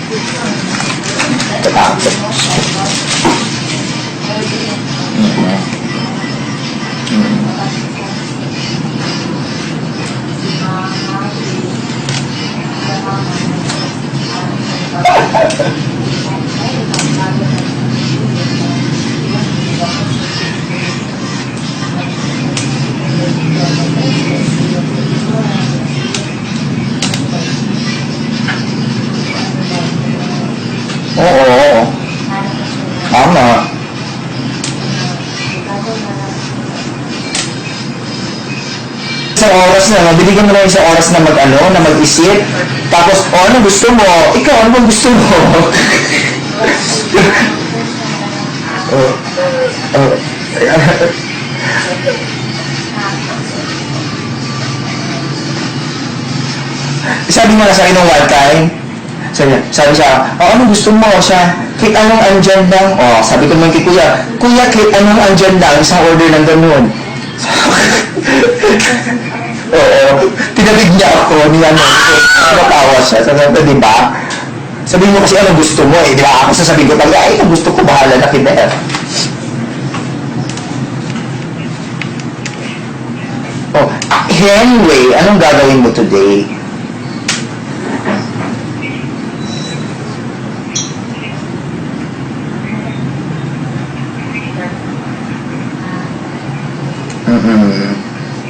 Tatakot. Oo. Tama. Isang oras na, binigyan mo na isang oras na na mag-isip. Tapos, ano gusto mo? Ikaw, ano bang gusto mo? Sabi mo na sa akin nung one time, sabi siya, ano gusto mo? Siya, kahit anong andyan lang. Sabi ko naman kay Kuya, kahit anong andyan lang, isang order ng ganun. Oo, tinabig niya ako, natawa siya. Sabi ko, di ba? Sabihin mo kasi anong gusto mo di ba? Ako sasabihin ko talaga, ang gusto ko, bahala na kita. Anyway, anong gagawin mo today?